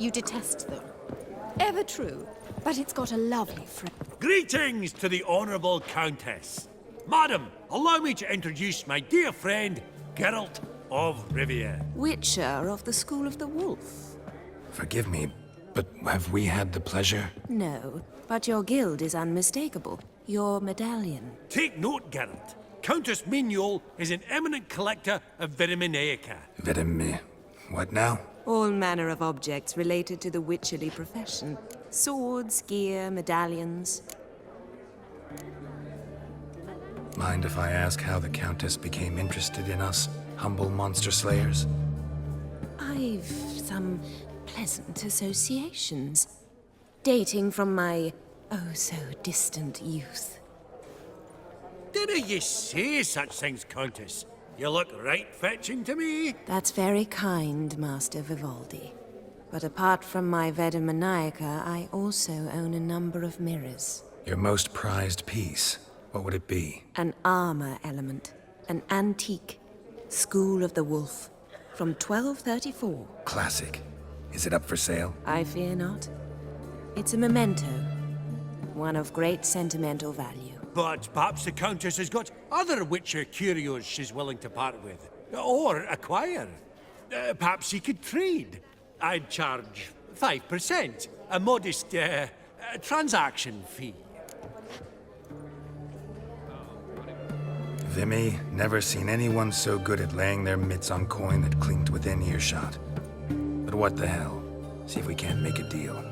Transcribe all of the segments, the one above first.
You detest them. Ever true, but it's got a lovely friend. Greetings to the Honourable Countess. Madam, allow me to introduce my dear friend, Geralt of Rivia. Witcher of the School of the Wolf. Forgive me, but have we had the pleasure? No, but your guild is unmistakable. Your medallion. Take note, Geralt. Countess Mignol is an eminent collector of Vitaminaica. What now? All manner of objects related to the witcherly profession. Swords, gear, medallions. Mind if I ask how the Countess became interested in us, humble monster slayers? I've some pleasant associations. Dating from my oh-so-distant youth. Dinna ye say such things, Countess? You look right fetching to me. That's very kind, Master Vivaldi. But apart from my Vedamaniaca, I also own a number of mirrors. Your most prized piece, what would it be? An armor element. An antique. School of the Wolf. From 1234. Classic. Is it up for sale? I fear not. It's a memento. One of great sentimental value. But perhaps the Countess has got other Witcher curios she's willing to part with. Or acquire. Perhaps he could trade. I'd charge 5%. A modest, transaction fee. Vimy, never seen anyone so good at laying their mitts on coin that clinked within earshot. But what the hell? See if we can't make a deal.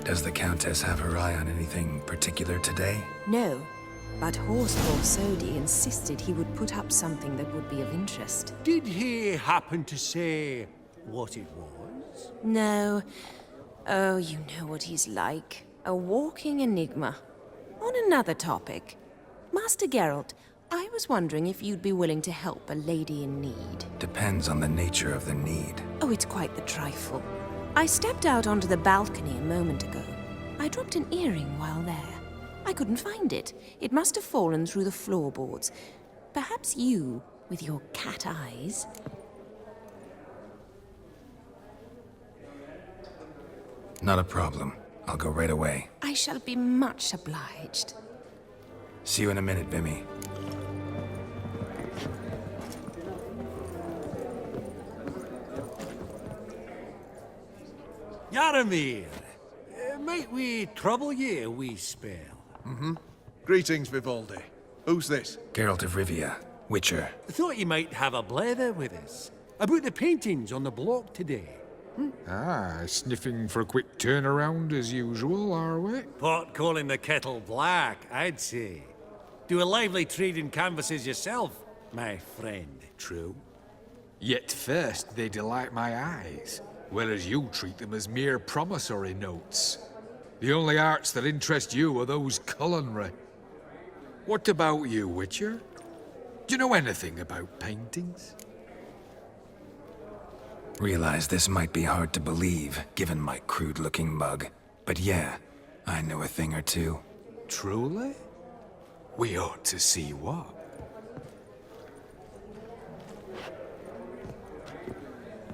Does the Countess have her eye on anything particular today? No, but Horseful Sodi insisted he would put up something that would be of interest. Did he happen to say what it was? No. Oh, you know what he's like. A walking enigma. On another topic. Master Geralt, I was wondering if you'd be willing to help a lady in need. Depends on the nature of the need. Oh, it's quite the trifle. I stepped out onto the balcony a moment ago. I dropped an earring while there. I couldn't find it. It must have fallen through the floorboards. Perhaps you, with your cat eyes... Not a problem. I'll go right away. I shall be much obliged. See you in a minute, Vimy. Yaramir, Might we trouble ye a wee spell? Greetings, Vivaldi. Who's this? Geralt of Rivia, Witcher. Thought you might have a blether with us. About the paintings on the block today. Ah, sniffing for a quick turnaround as usual, are we? Pot calling the kettle black, I'd say. Do a lively trade in canvases yourself, my friend. True. Yet first they delight my eyes, whereas you treat them as mere promissory notes. The only arts that interest you are those culinary. What about you, Witcher? Do you know anything about paintings? Realize this might be hard to believe, given my crude-looking mug. But yeah, I know a thing or two. Truly? We ought to see what.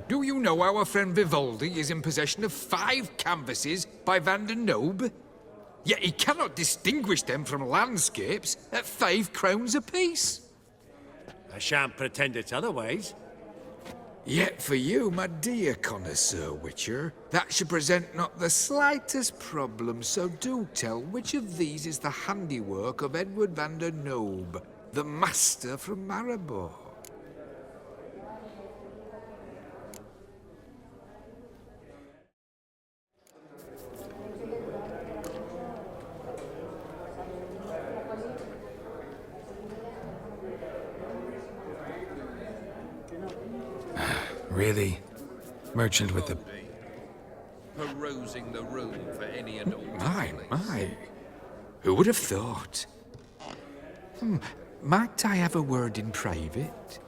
Do you know our friend Vivaldi is in possession of 5 canvases by Van der Nobe? Yet he cannot distinguish them from landscapes at 5 crowns apiece. I shan't pretend it's otherwise. Yet for you, my dear connoisseur Witcher, that should present not the slightest problem, so do tell which of these is the handiwork of Edward van der Nobe, the master from Maribor. Really? Merchant with the... Perusing the room for any and all. My. Who would have thought? Might I have a word in private?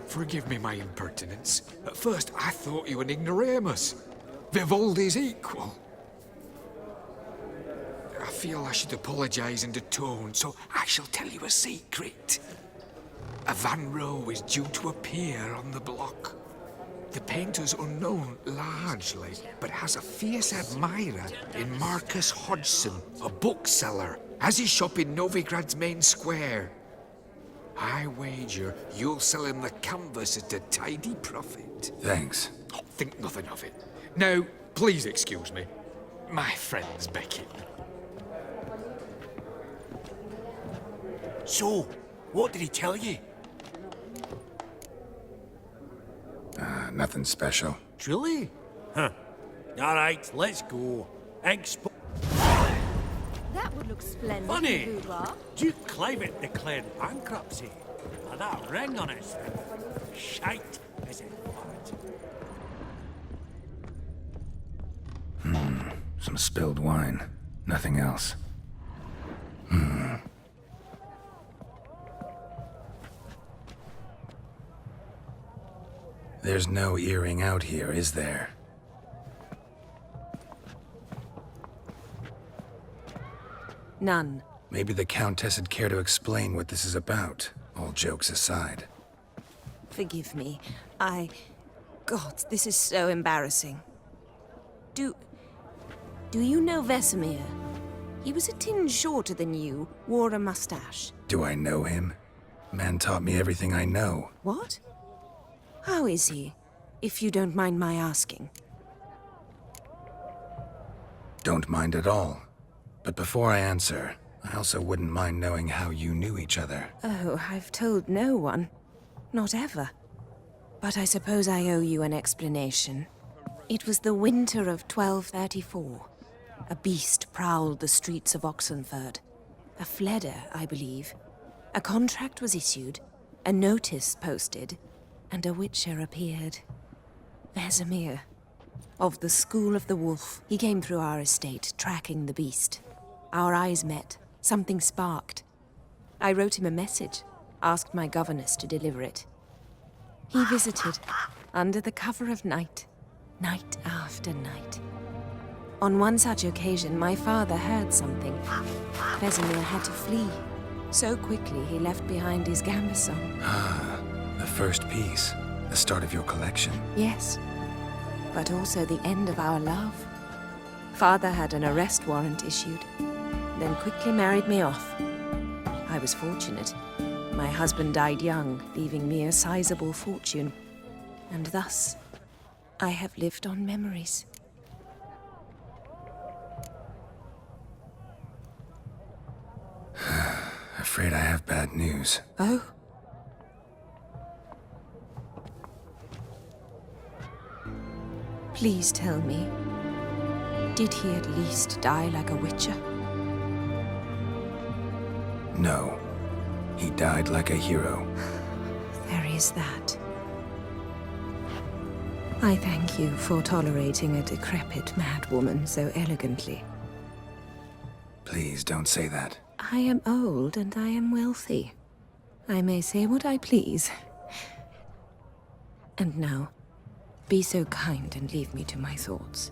Forgive me my impertinence. At first I thought you an ignoramus. Vivaldi's equal. I feel I should apologize in atone, so I shall tell you a secret. A Van Rohe is due to appear on the block. The painter's unknown largely, but has a fierce admirer in Marcus Hodgson, a bookseller, has his shop in Novigrad's main square. I wager you'll sell him the canvas at a tidy profit. Thanks. Oh, think nothing of it. Now, please excuse me. My friend's becking. So, what did he tell you? Nothing special. Truly? Huh. All right, let's go. That would look splendid Funny. in the boudoir. Duke Clivet declared bankruptcy. With that ring on his finger. Shite, is it not? Some spilled wine. Nothing else. There's no earring out here, is there? None. Maybe the Countess would care to explain what this is about, all jokes aside. Forgive me. God, this is so embarrassing. Do you know Vesemir? He was a tinge shorter than you, wore a mustache. Do I know him? Man taught me everything I know. What? How is he, if you don't mind my asking? Don't mind at all. But before I answer, I also wouldn't mind knowing how you knew each other. Oh, I've told no one. Not ever. But I suppose I owe you an explanation. It was the winter of 1234. A beast prowled the streets of Oxenford. A fledder, I believe. A contract was issued, a notice posted, and a witcher appeared. Vesemir. Of the School of the Wolf. He came through our estate, tracking the beast. Our eyes met. Something sparked. I wrote him a message, asked my governess to deliver it. He visited, under the cover of night, night after night. On one such occasion, my father heard something. Vesemir had to flee. So quickly, he left behind his gambeson. The first piece. The start of your collection. Yes, but also the end of our love. Father had an arrest warrant issued, then quickly married me off. I was fortunate. My husband died young, leaving me a sizable fortune. And thus, I have lived on memories. Afraid I have bad news. Oh? Please tell me, did he at least die like a witcher? No. He died like a hero. There is that. I thank you for tolerating a decrepit madwoman so elegantly. Please don't say that. I am old and I am wealthy. I may say what I please. And now, be so kind and leave me to my thoughts.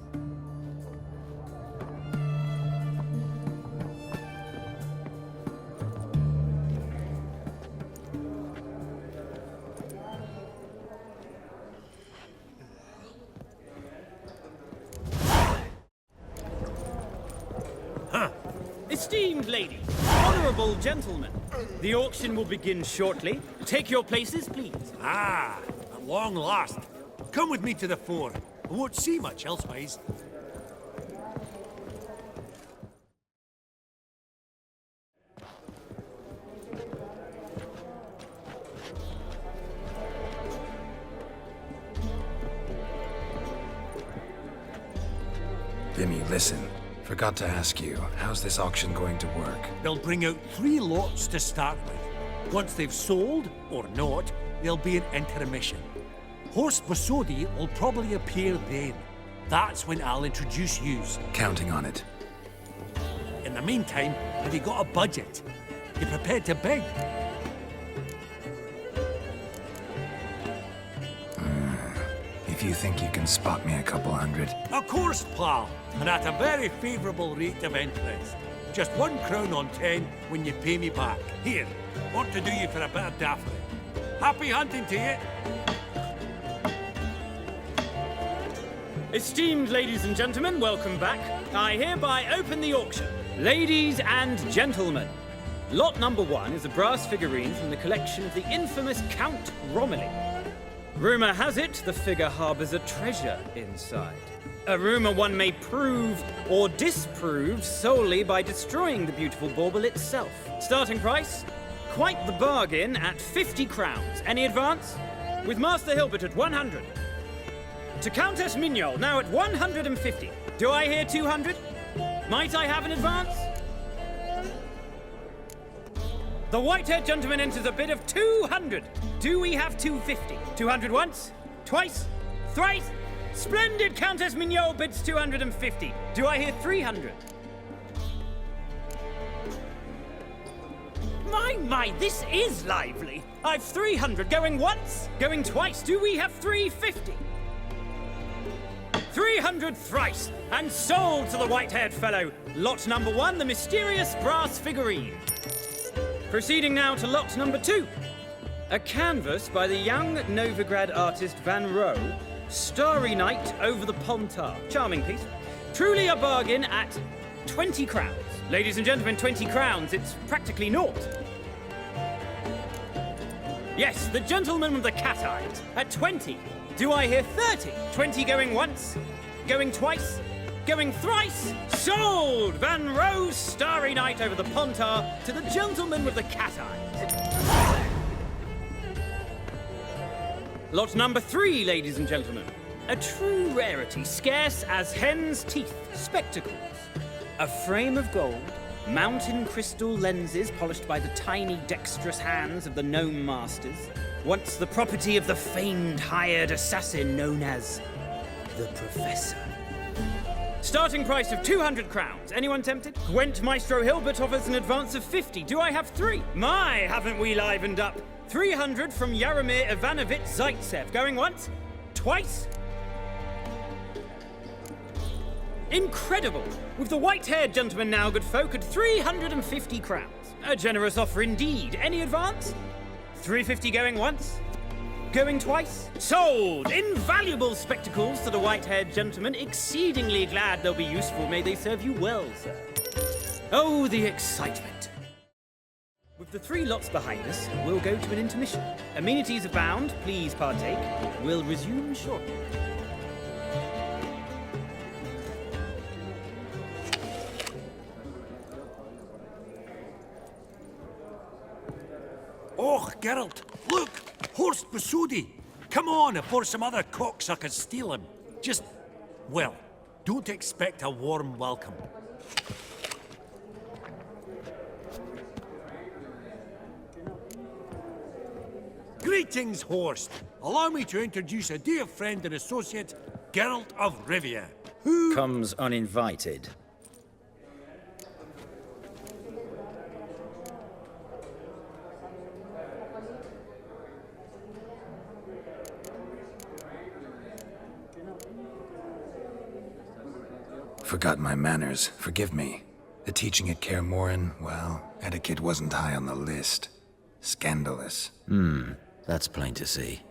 Esteemed ladies, honorable gentlemen, the auction will begin shortly. Take your places, please. Ah, at long last. Come with me to the fore. I won't see much elsewise. Vimy, listen. Forgot to ask you, how's this auction going to work? They'll bring out 3 lots to start with. Once they've sold, or not, there'll be an intermission. Horst Bosodi will probably appear then. That's when I'll introduce yous. Counting on it. In the meantime, have you got a budget? You prepared to bid? If you think you can spot me a couple hundred. Of course, pal, and at a very favourable rate of interest. Just 1 crown on 10 when you pay me back. Here, want to do you for a bit of daffodil. Happy hunting to you. Esteemed ladies and gentlemen, welcome back. I hereby open the auction. Ladies and gentlemen, lot number 1 is a brass figurine from the collection of the infamous Count Romilly. Rumor has it the figure harbors a treasure inside. A rumor one may prove or disprove solely by destroying the beautiful bauble itself. Starting price? Quite the bargain at 50 crowns. Any advance? With Master Hilbert at 100. To Countess Mignol, now at 150. Do I hear 200? Might I have an advance? The white-haired gentleman enters a bid of 200. Do we have 250? 200 once? Twice? Thrice? Splendid! Countess Mignol bids 250. Do I hear 300? My, this is lively. I've 300 going once, going twice. Do we have 350? 300 thrice, and sold to the white-haired fellow. Lot number 1, the mysterious brass figurine. Proceeding now to lot number 2. A canvas by the young Novigrad artist Van Rohe, Starry Night over the Pontar. Charming piece. Truly a bargain at 20 crowns. Ladies and gentlemen, 20 crowns, it's practically naught. Yes, the gentleman with the cat eyes at 20. Do I hear 30? 20 going once, going twice, going thrice. Sold! Van Rohe's Starry Night over the Pontar to the gentleman with the cat eyes. Lot number 3, ladies and gentlemen. A true rarity, scarce as hen's teeth. Spectacles. A frame of gold, mountain crystal lenses polished by the tiny, dexterous hands of the gnome masters. Once the property of the famed hired assassin known as the Professor. Starting price of 200 crowns. Anyone tempted? Gwent Maestro Hilbert offers an advance of 50. Do I have 3? My, haven't we livened up? 300 from Yaromir Ivanovich Zaitsev. Going once? Twice? Incredible! With the white-haired gentleman now, good folk, at 350 crowns. A generous offer indeed. Any advance? 350 going once? Going twice? Sold! Invaluable spectacles to the white-haired gentleman. Exceedingly glad they'll be useful. May they serve you well, sir. Oh, the excitement. With the 3 lots behind us, we'll go to an intermission. Amenities abound, please partake. We'll resume shortly. Oh, Geralt, look! Horst Busudi! Come on before some other cocksuckers steal him. Just, well, don't expect a warm welcome. Greetings, Horst. Allow me to introduce a dear friend and associate, Geralt of Rivia, who... Comes uninvited. Forgot my manners. Forgive me. The teaching at Kaer Morhen, well, etiquette wasn't high on the list. Scandalous. That's plain to see.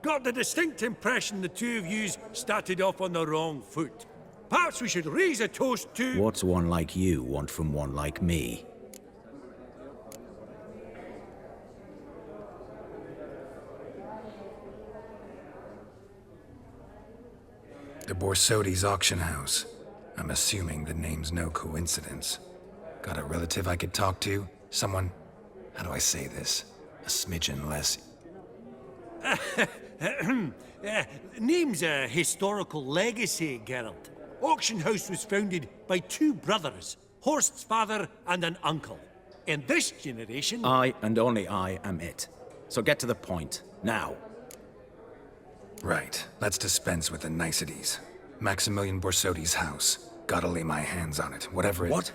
Got the distinct impression the two of yous started off on the wrong foot. Perhaps we should raise a toast to... What's one like you want from one like me? The Borsodi's auction house. I'm assuming the name's no coincidence. Got a relative I could talk to? Someone... How do I say this? A smidgen less... Name's a historical legacy, Geralt. Auction house was founded by 2 brothers, Horst's father and an uncle. In this generation... I, and only I, am it. So get to the point, now. Right. Let's dispense with the niceties. Maximilian Borsodi's house. Gotta lay my hands on it, whatever it... What?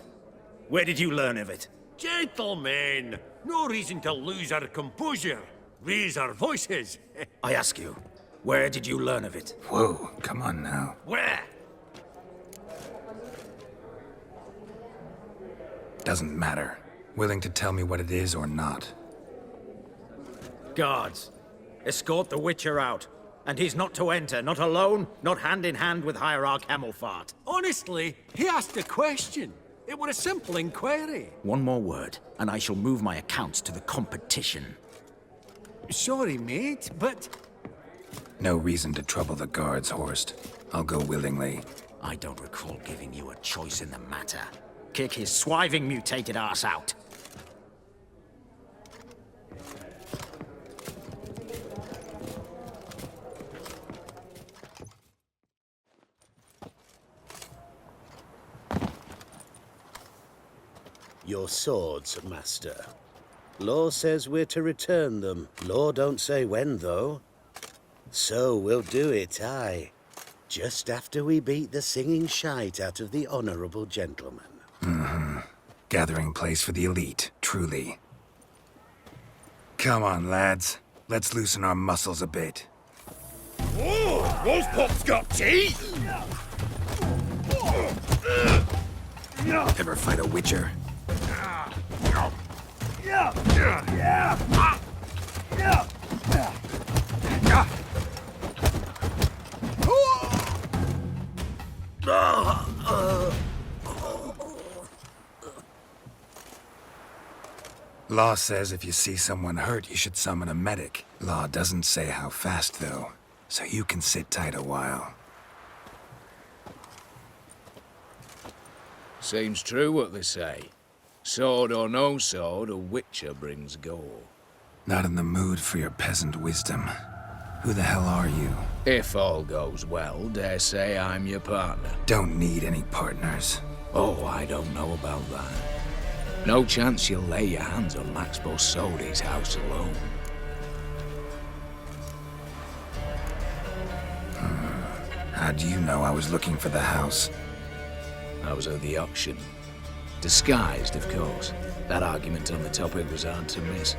Where did you learn of it? Gentlemen, no reason to lose our composure. Raise our voices. I ask you, where did you learn of it? Whoa, come on now. Where? Doesn't matter. Willing to tell me what it is or not. Guards, escort the Witcher out. And he's not to enter, not alone, not hand in hand with Hierarch Hamilfart. Honestly, he asked a question. It were a simple inquiry. One more word, and I shall move my accounts to the competition. Sorry, mate, but... No reason to trouble the guards, Horst. I'll go willingly. I don't recall giving you a choice in the matter. Kick his swiving mutated ass out. Your swords, master. Law says we're to return them. Law don't say when, though. So we'll do it, aye. Just after we beat the singing shite out of the honorable gentleman. Gathering place for the elite, truly. Come on, lads. Let's loosen our muscles a bit. Oh, those pups got teeth! Ever fight a Witcher? Law says if you see someone hurt, you should summon a medic. Law doesn't say how fast, though, so you can sit tight a while. Seems true what they say. Sword or no sword, a Witcher brings gore. Not in the mood for your peasant wisdom. Who the hell are you? If all goes well, dare say I'm your partner. Don't need any partners. Oh, I don't know about that. No chance you'll lay your hands on Max Borsodi's house alone. How do you know I was looking for the house? I was at the auction. Disguised, of course. That argument on the topic was hard to miss.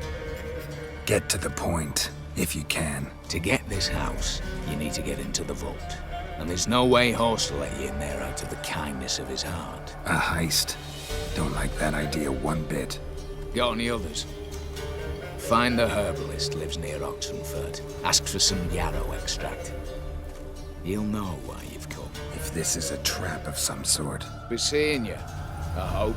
Get to the point, if you can. To get this house, you need to get into the vault. And there's no way Horst will let you in there out of the kindness of his heart. A heist. Don't like that idea one bit. Got any others? Find the herbalist lives near Oxenfurt. Ask for some yarrow extract. He'll know why you've come. If this is a trap of some sort. Be seeing you, I hope.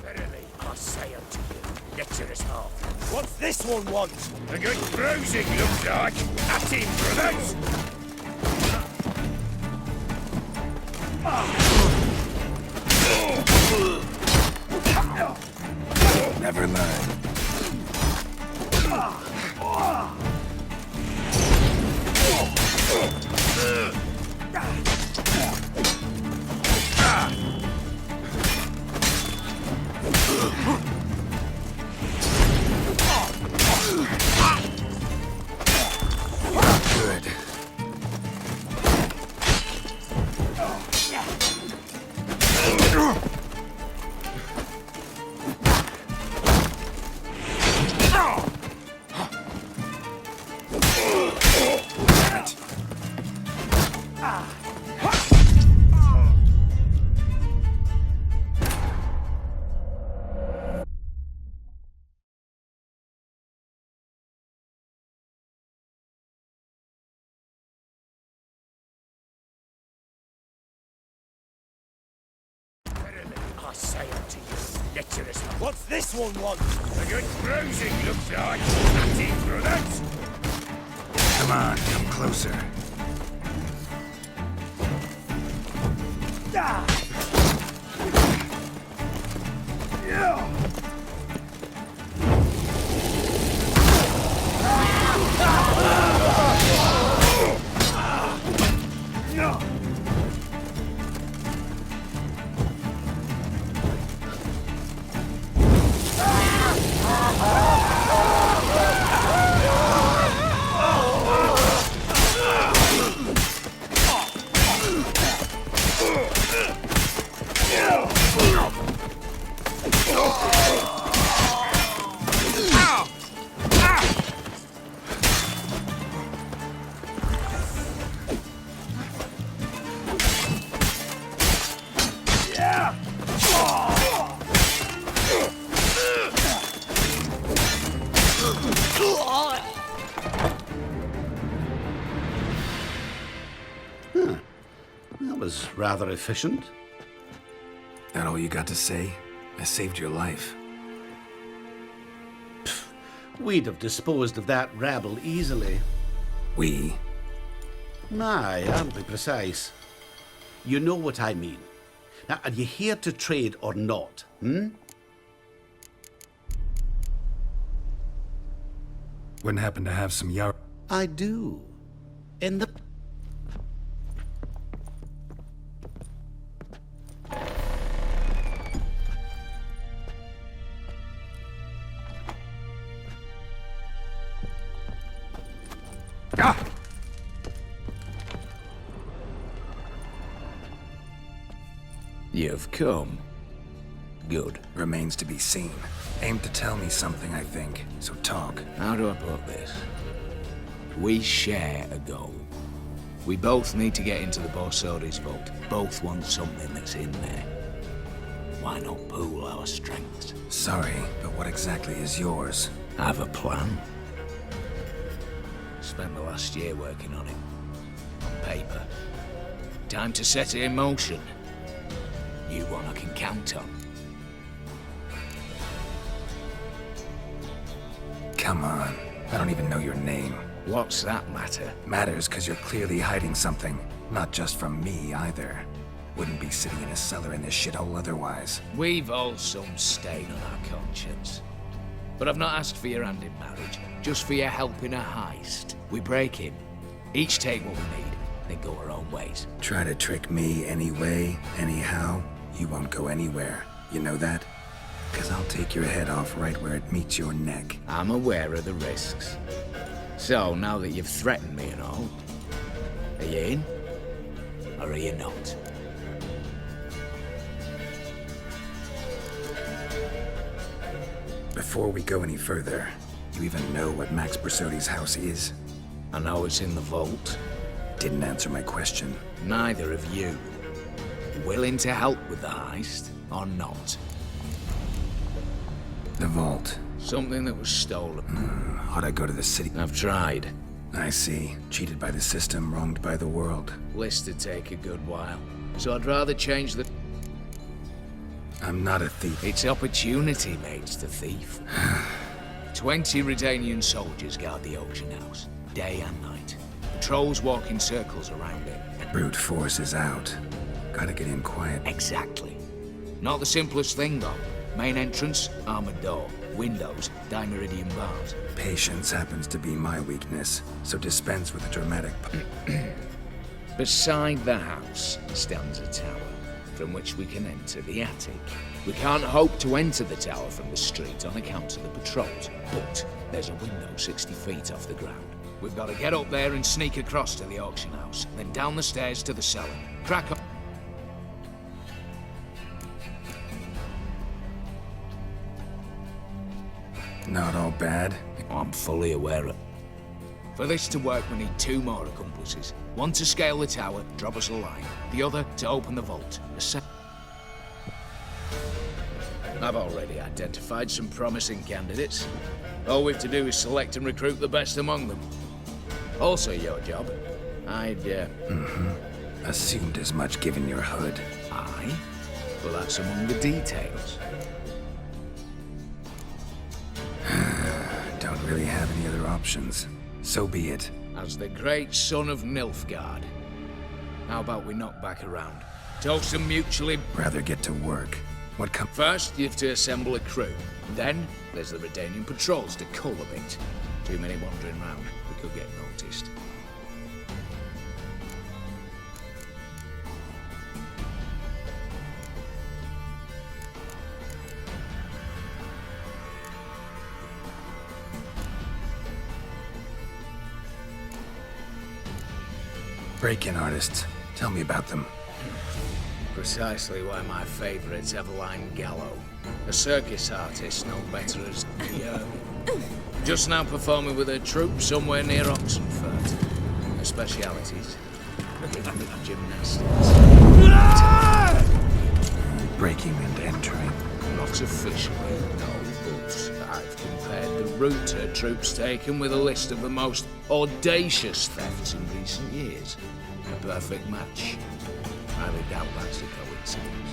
Verily, I say unto you, lecherous half. What's this one want? A good bruising, looks like. At him, brothers! Never learn. Good. I say unto you, lecherous half. What's this one want? A good bruising, looks like. At him, brothers! Come on, come closer. That was rather efficient. That all you got to say? I saved your life. We'd have disposed of that rabble easily. We? Aye, aren't we precise? You know what I mean. Now, are you here to trade or not, Wouldn't happen to have some yar... I do. In the... You've come. Good. Remains to be seen. Aim to tell me something, I think. So talk. How do I put this? We share a goal. We both need to get into the Borsodi's vault. Both want something that's in there. Why not pool our strengths? Sorry, but what exactly is yours? I have a plan. Spent the last year working on it. On paper. Time to set it in motion. You one I can count on. Come on. I don't even know your name. What's that matter? Matters because you're clearly hiding something. Not just from me, either. Wouldn't be sitting in a cellar in this shithole otherwise. We've all some stain on our conscience. But I've not asked for your hand in marriage, just for your help in a heist. We break in, each take what we need, then go our own ways. Try to trick me anyway, anyhow, you won't go anywhere. You know that? 'Cause I'll take your head off right where it meets your neck. I'm aware of the risks. So, now that you've threatened me and all, are you in? Or are you not? Before we go any further, you even know what Max Bersodi's house is? I know it's in the vault. Didn't answer my question. Neither of you. Willing to help with the heist, or not? The vault. Something that was stolen. How'd I go to the city? I've tried. I see. Cheated by the system, wronged by the world. List to take a good while. So I'd rather change the... I'm not a thief. It's opportunity makes the thief. 20 Redanian soldiers guard the auction house, day and night. Patrols walk in circles around it. Brute force is out. Gotta get in quiet. Exactly. Not the simplest thing, though. Main entrance, armored door. Windows, dimeridian bars. Patience happens to be my weakness, so dispense with the dramatic... Beside the house stands a tower, from which we can enter the attic. We can't hope to enter the tower from the street on account of the patrols, but there's a window 60 feet off the ground. We've got to get up there and sneak across to the auction house, then down the stairs to the cellar. Crack up. Not all bad. I'm fully aware of. For this to work, we need 2 more accomplices. One to scale the tower, drop us a line. The other to open the vault. I've already identified some promising candidates. All we have to do is select and recruit the best among them. Also your job. Assumed as much given your hood. Aye? Well, that's among the details. Don't really have any other options. So be it. As the great son of Nilfgaard. How about we knock back around? Toast them mutually. Rather get to work. What come... First, you have to assemble a crew. Then, there's the Redanian patrols to cull a bit. Too many wandering round. We could get noticed. Break-in artists. Tell me about them. Precisely why my favourite's Eveline Gallo. A circus artist known better as the just now performing with her troupe somewhere near Oxenfurt. Her specialities? Rhythmic gymnastics. Breaking and entering. Not officially, no, but I've compared the route her troupe's taken with a list of the most audacious thefts in recent years. A perfect match. I would doubt that's a coincidence.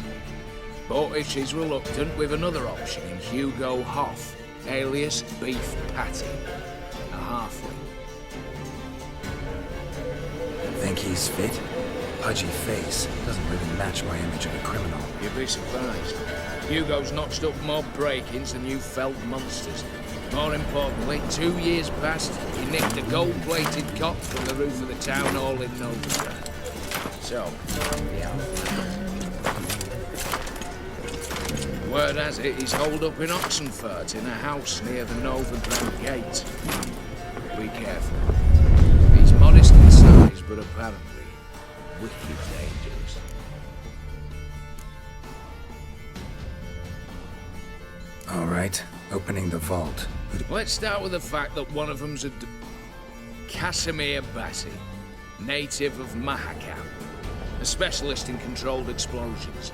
But if she's reluctant, we've another option in Hugo Hoff, alias Beef Patty, a halfling. Think he's fit? Pudgy face doesn't really match my image of a criminal. You'd be surprised. Hugo's notched up more break-ins than you felt monsters. More importantly, 2 years past, he nicked a gold-plated cot from the roof of the town hall in Novigrad. So, yeah. Word has it, he's holed up in Oxenfurt in a house near the Novigrad gate. Be careful. He's modest in size, but apparently wicked dangerous. All right, opening the vault. Let's start with the fact that one of them's Casimir Bassi, native of Mahakam, a specialist in controlled explosions.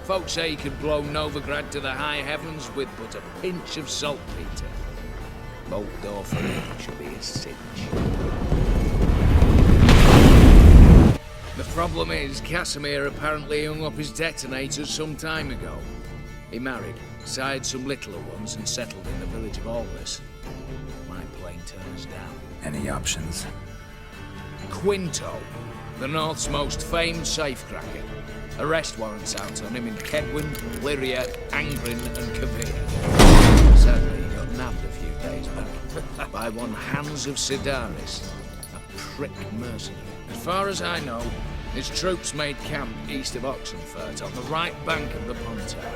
Folks say he could blow Novigrad to the high heavens with but a pinch of saltpeter. Bolt door for him should be a cinch. The problem is, Casimir apparently hung up his detonators some time ago. He married, sired some littler ones, and settled in the village of Aldous. My plane turns down. Any options? Quinto, the North's most famed safecracker. Arrest warrants out on him in Kedwin, Lyria, Angrin, and Kavir. Sadly, he got nabbed a few days back by one Hans of Sidaris, a prick mercenary. As far as I know, his troops made camp east of Oxenfurt on the right bank of the Pontar.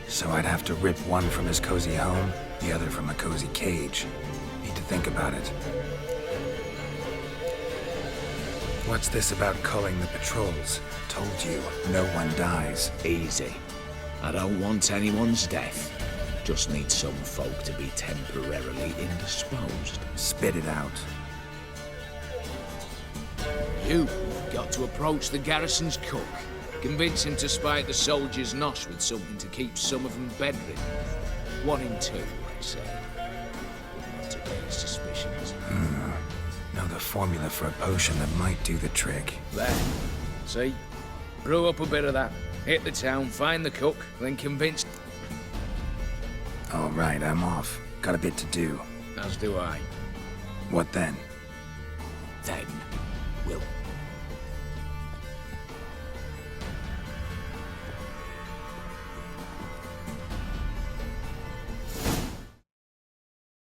So I'd have to rip one from his cozy home, the other from a cozy cage. Need to think about it. What's this about culling the patrols? Told you, no one dies. Easy. I don't want anyone's death. Just need some folk to be temporarily indisposed. Spit it out. You've got to approach the garrison's cook. Convince him to spike the soldiers' nosh with something to keep some of them bedridden. 1 in 2, I'd say. Not to raise suspicions. Know the formula for a potion that might do the trick. There. See? Brew up a bit of that. Hit the town, find the cook, then convince... All right, I'm off. Got a bit to do. As do I. What then? Then we'll